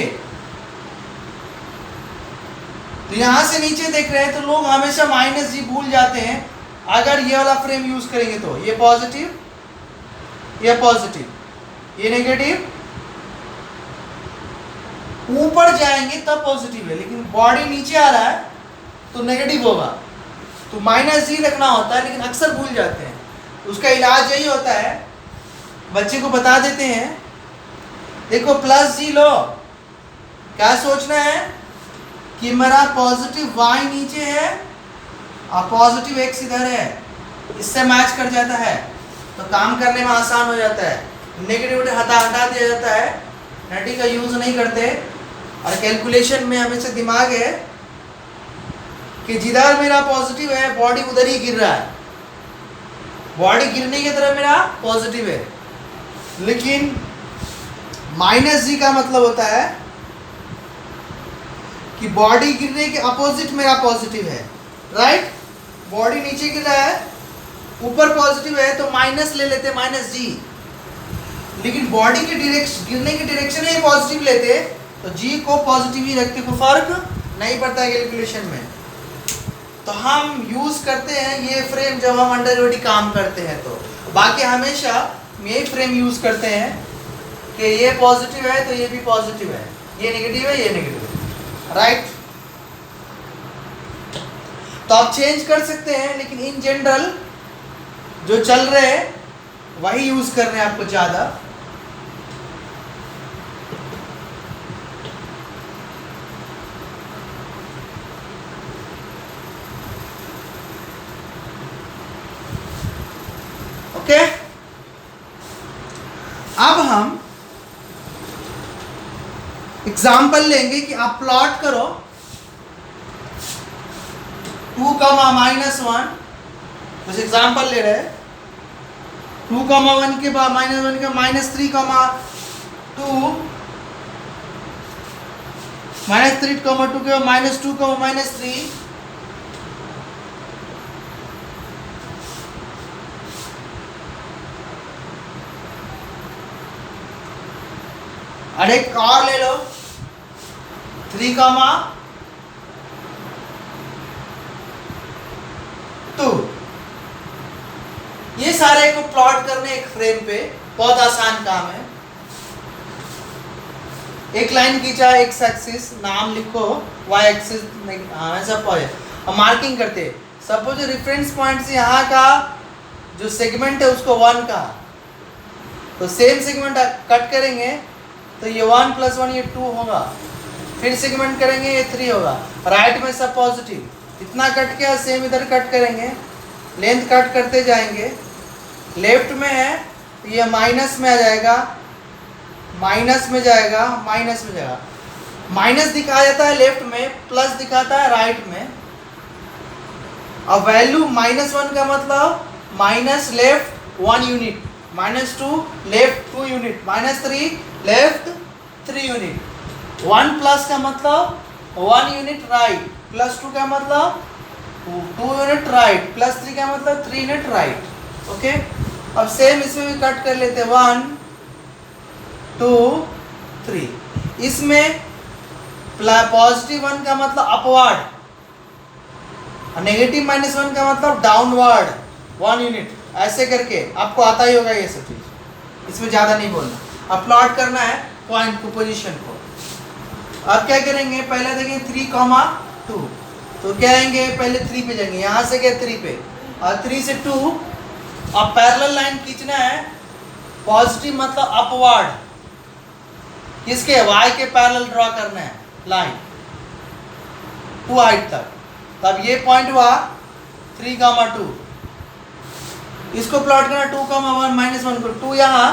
तो यहां से नीचे देख रहे हैं तो लोग हमेशा -G भूल जाते हैं, अगर ये वाला फ्रेम यूज करेंगे तो ये पॉजिटिव, ये पॉजिटिव, ये नेगेटिव, ऊपर जाएंगे तब पॉजिटिव है, लेकिन बॉडी नीचे आ रहा है तो नेगेटिव होगा, तो -G रखना होता है, लेकिन अक्सर भूल जाते हैं। उसका इलाज यही होता है, बच्चे को बता देते हैं, देखो +G लो, क्या सोचना है कि मेरा पॉजिटिव y नीचे है और पॉजिटिव x इधर है, इससे मैच कर जाता है तो काम करने में आसान हो जाता है, नेगेटिविटी हटा दिया जाता है, नेगेटिव का यूज नहीं करते। और कैलकुलेशन में हमेशा दिमाग है कि जिधर मेरा पॉजिटिव है बॉडी उधर ही गिर रहा है, बॉडी गिरने की तरफ मेरा पॉजिटिव है, लेकिन -G का मतलब होता है कि बॉडी गिरने के अपोजिट मेरा पॉजिटिव है, राइट। बॉडी नीचे गिर रहा है, ऊपर पॉजिटिव है तो माइनस ले लेते -G, लेकिन बॉडी के डायरेक्शन गिरने की डायरेक्शन में पॉजिटिव लेते तो G को पॉजिटिव ही रखते, कोई फर्क नहीं पड़ता है कैलकुलेशन में। तो हम यूज करते हैं ये फ्रेम जब हम अंडर ग्रेविटी काम करते हैं, तो बाकी हमेशा यही फ्रेम यूज करते हैं कि ये पॉजिटिव है तो ये भी पॉजिटिव है, ये नेगेटिव है ये नेगेटिव है, राइट। तो आप चेंज कर सकते हैं, लेकिन इन जनरल जो चल रहे हैं वही यूज कर रहे हैं आपको ज्यादा। ओके, अब हम एग्जाम्पल लेंगे कि आप प्लॉट करो 2, -1, बस एग्जाम्पल ले रहे हैं, 2, 1 के बाद -1 के -3, 2, -3, -2 के बाद -2, -3, और एक और ले लो 3, 2, ये सारे को प्लॉट करने एक फ्रेम पे बहुत आसान काम है। एक लाइन खींचा x एक्सिस, नाम लिखो, y एक्सिस ऐसा और मार्किंग करते, सपोज रेफरेंस पॉइंट से यहाँ का जो सेगमेंट है उसको 1 का, तो सेम सेगमेंट कट करेंगे तो ये 1 + 1 ये 2 होगा, फिर सेगमेंट करेंगे ये 3 होगा, राइट में सब पॉजिटिव, इतना कट किया सेम इधर कट करेंगे, लेंथ कट करते जाएंगे, लेफ्ट में है तो ये माइनस में आ जाएगा, माइनस में जाएगा, माइनस में जाएगा, माइनस दिखाया जाता है लेफ्ट में, प्लस दिखाता है राइट में। अब वैल्यू -1 का मतलब minus left 1 unit, -2 left 2 unit, -3 left 3 unit, 1 plus का मतलब 1 यूनिट राइट, +2 का मतलब 2 यूनिट राइट, +3 का मतलब 3 यूनिट राइट, ओके। अब सेम इसमें भी कट कर लेते, 1 2 3, इसमें +1 का मतलब अपवर्ड, और -1 का मतलब डाउनवर्ड 1 यूनिट, ऐसे करके आपको आता ही होगा ये सब चीज, इसमें ज्यादा नहीं बोलना। अब प्लॉट करना है पॉइंट को, पोजीशन को। अब क्या करेंगे, पहले देखेंगे 3,2, तो क्या आएंगे, पहले 3 पे जाएंगे, यहाँ से क्या 3 पे, और 3 से 2, अब पैरेलल लाइन खींचना है, पॉजिटिव मतलब अपवर्ड, किसके, y के पैरेलल ड्रॉ करना है लाइन 2 हाइट तक। तब ये पॉइंट हुआ 3,2, इसको प्लॉट करना 2,1 -1 को, 2 यहाँ,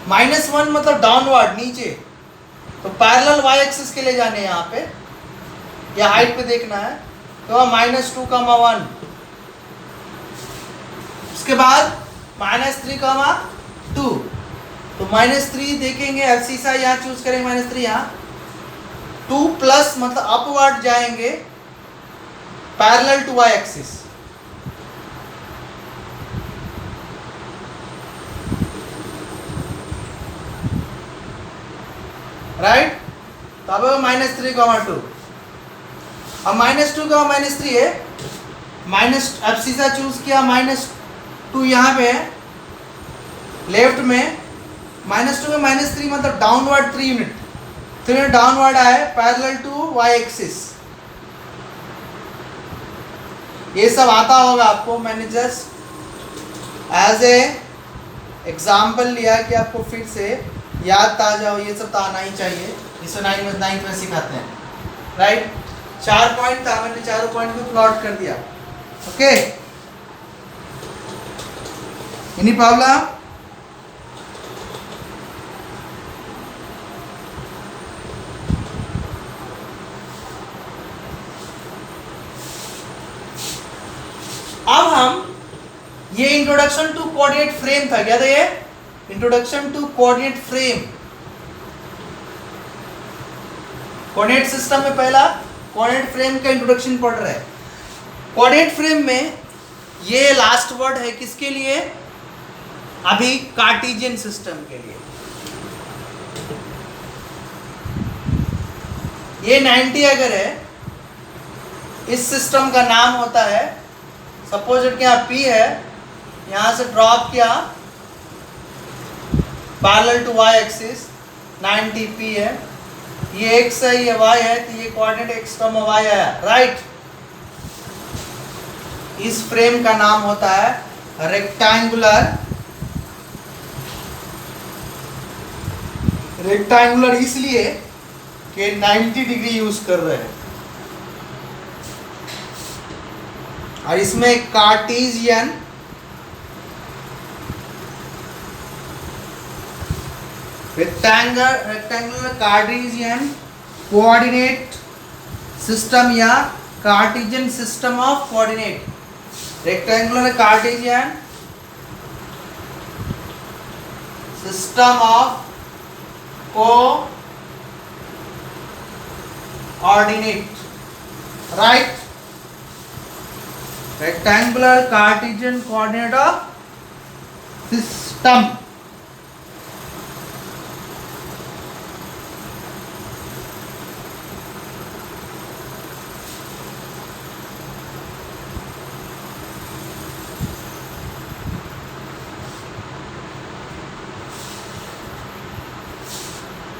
-1 मतलब डाउनवर्ड नीचे, तो पैरेलल y एक्सिस के लिए जाने हैं यहाँ पे, या हाइट पे देखना है, तो -2,1, उसके बाद -3,2, तो -3 देखेंगे, एफसीसा यहाँ चूज करेंगे, -3 यहाँ, 2 प्लस मतलब अपवर्ड जाएंगे parallel to y axis, right. तो अब -3,2, अब -2 का -3 है, एफसीसा चूज किया, -2 यहाँ पे है लेफ्ट में, -2 का -3 मतलब डाउनवर्ड 3 यूनिट, 3 यूनिट डाउनवर्ड आए पैरेलल टू y एक्सिस। ये सब आता होगा आपको, मैंने जस्ट एज ए एग्जाम्पल लिया कि आपको फिर से याद ताजा हो, ये सब तो आना ही चाहिए, इसे 9th में सिखाते हैं, राइट। 4 पॉइंट था, मैंने चारों पॉइंट को प्लॉट कर दिया, ओके, एनी प्रॉब्लम? अब हम ये इंट्रोडक्शन टू कोऑर्डिनेट फ्रेम था, क्या था ये, introduction to coordinate frame, coordinate system में पहला कोऑर्डिनेट फ्रेम का इंट्रोडक्शन पढ़ रहे हैं। कोऑर्डिनेट फ्रेम में ये लास्ट वर्ड है किसके लिए, अभी कार्टेशियन सिस्टम के लिए। ये 90 अगर है, इस सिस्टम का नाम होता है, सपोज कि यहाँ P है, यहाँ से ड्रॉप किया parallel to y axis, 90 P है, ये x है, ये y है, तो ये कोऑर्डिनेट x, y है, राइट। इस फ्रेम का नाम होता है रेक्टेंगुलर, रेक्टेंगुलर इसलिए कि 90 डिग्री यूज कर रहे हैं, और इसमें Cartesian rectangular Cartesian coordinate system या Cartesian system of coordinate, rectangular Cartesian system of coordinate, right, rectangular Cartesian coordinate of system।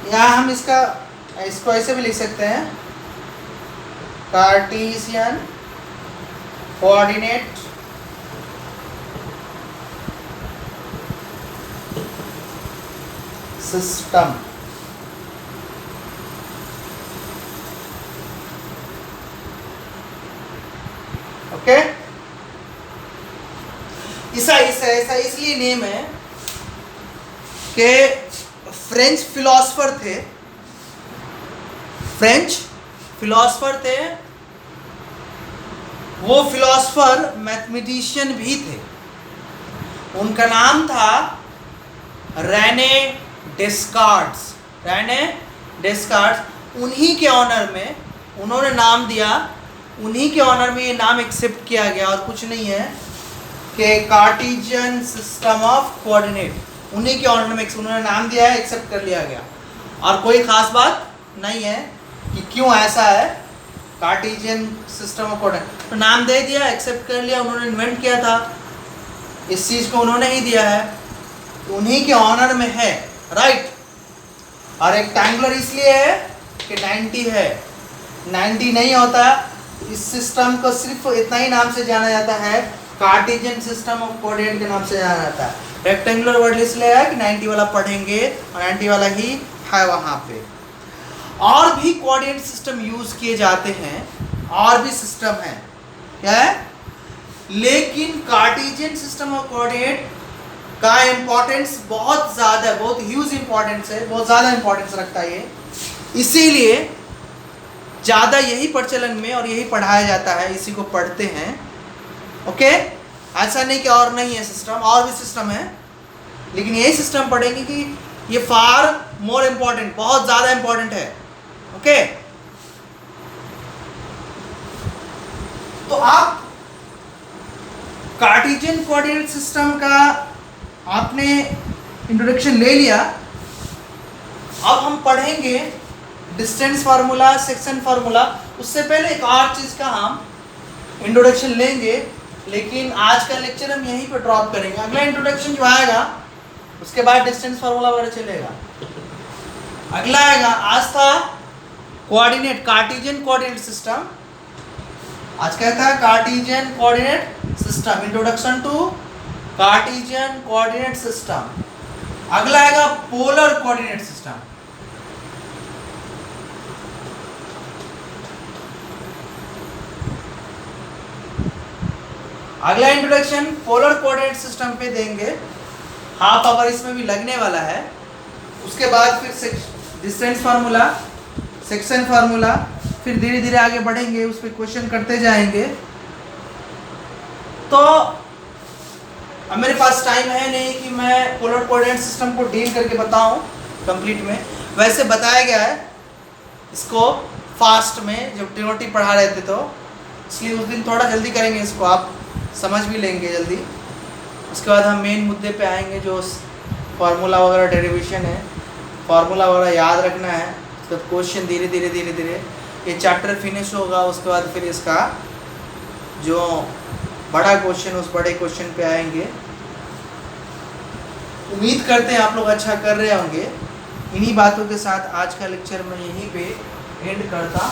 यहाँ हम इसको ऐसे भी लिख सकते हैं, कार्टेशियन कोऑर्डिनेट सिस्टम, ओके। ऐसा इसलिए नेम है कि फ्रेंच फिलोसफर थे, वो फिलोसफर मैथमेटिशियन भी थे, उनका नाम था रेने डेस्कार्ट्स। उन्हीं के ऑनर में उन्होंने नाम दिया, उन्हीं के ऑनर में ये नाम एक्सेप्ट किया गया, और कुछ नहीं है, कि कार्टेशियन सिस्टम ऑफ कोऑर्डिनेट। उन्हीं के ऑर्डिनमिक्स उन्होंने नाम दिया है, एक्सेप्ट कर लिया गया। और कोई खास बात नहीं है कि क्यों ऐसा है, कार्टेशियन सिस्टम ऑफ कोऑर्डिनेट तो नाम दे दिया, एक्सेप्ट कर लिया, उन्होंने इन्वेंट किया था, इस चीज़ को उन्होंने ही दिया है, तो उन्हीं के ऑनर में है, राइट। और रेक्टेंगुलर इसलिए है कि 90 है, 90 नहीं होता, इस सिस्टम को सिर्फ इतना ही नाम से जाना जाता है, कार्टेशियन सिस्टम ऑफ कोऑर्डिनेट के नाम से जाना जाता है। रेक्टेंगुलर वर्ड इसलिए है कि 90 वाला पढ़ेंगे और 90 वाला ही है वहाँ पे। और भी कोऑर्डिनेट सिस्टम यूज किए जाते हैं, और भी सिस्टम है, क्या है, लेकिन कार्टेशियन सिस्टम ऑफ कोऑर्डिनेट का इंपॉर्टेंस बहुत ज़्यादा है, बहुत ह्यूज इंपॉर्टेंस है, बहुत ज़्यादा इंपॉर्टेंस रखता है ये, इसीलिए ज़्यादा यही प्रचलन में और यही पढ़ाया जाता है, इसी को पढ़ते हैं। ओके, ऐसा नहीं कि और नहीं है सिस्टम, और भी सिस्टम है, लेकिन यही सिस्टम पढ़ेंगे कि ये फार मोर इम्पॉर्टेंट, बहुत ज़्यादा इंपॉर्टेंट है। ओके, तो आप कार्टेशियन कोऑर्डिनेट सिस्टम का आपने इंट्रोडक्शन ले लिया। अब हम पढ़ेंगे डिस्टेंस फार्मूला, सेक्शन फार्मूला। उससे पहले एक और चीज़ का हम इंट्रोडक्शन लेंगे, लेकिन आज का लेक्चर हम यहीं पर ड्रॉप करेंगे। अगला इंट्रोडक्शन जो आएगा उसके बाद डिस्टेंस फार्मूला वगैरह चलेगा। अगला आएगा, आज था कोऑर्डिनेट, कार्टेशियन कोऑर्डिनेट सिस्टम, आज क्या था, Cartesian coordinate system, introduction to Cartesian coordinate system. अगला आएगा पोलर कोऑर्डिनेट सिस्टम। अगला इंट्रोडक्शन पोलर कोऑर्डिनेट सिस्टम पे देंगे, हाफ आवर इसमें भी लगने वाला है। उसके बाद फिर डिस्टेंस फार्मूला, सेक्शन फार्मूला, फिर धीरे धीरे आगे बढ़ेंगे, उस पर क्वेश्चन करते जाएंगे। तो अब मेरे पास टाइम है नहीं कि मैं पोलर कोऑर्डिनेट सिस्टम को डील करके बताऊं कंप्लीट में, वैसे बताया गया है इसको फास्ट में, जब टी पढ़ा रहे थे तो, इसलिए उस दिन थोड़ा जल्दी करेंगे इसको, आप समझ भी लेंगे जल्दी। उसके बाद हम मेन मुद्दे पे आएंगे, जो फार्मूला वगैरह डेरिवेशन है, फार्मूला वगैरह याद रखना है। उसके बाद क्वेश्चन धीरे धीरे धीरे धीरे ये चैप्टर फिनिश होगा, उसके बाद फिर इसका जो बड़ा क्वेश्चन, उस बड़े क्वेश्चन पे आएंगे। उम्मीद करते हैं आप लोग अच्छा कर रहे होंगे। इन्हीं बातों के साथ आज का लेक्चर मैं यहीं पे एंड करता